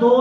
2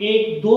1-2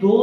2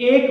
1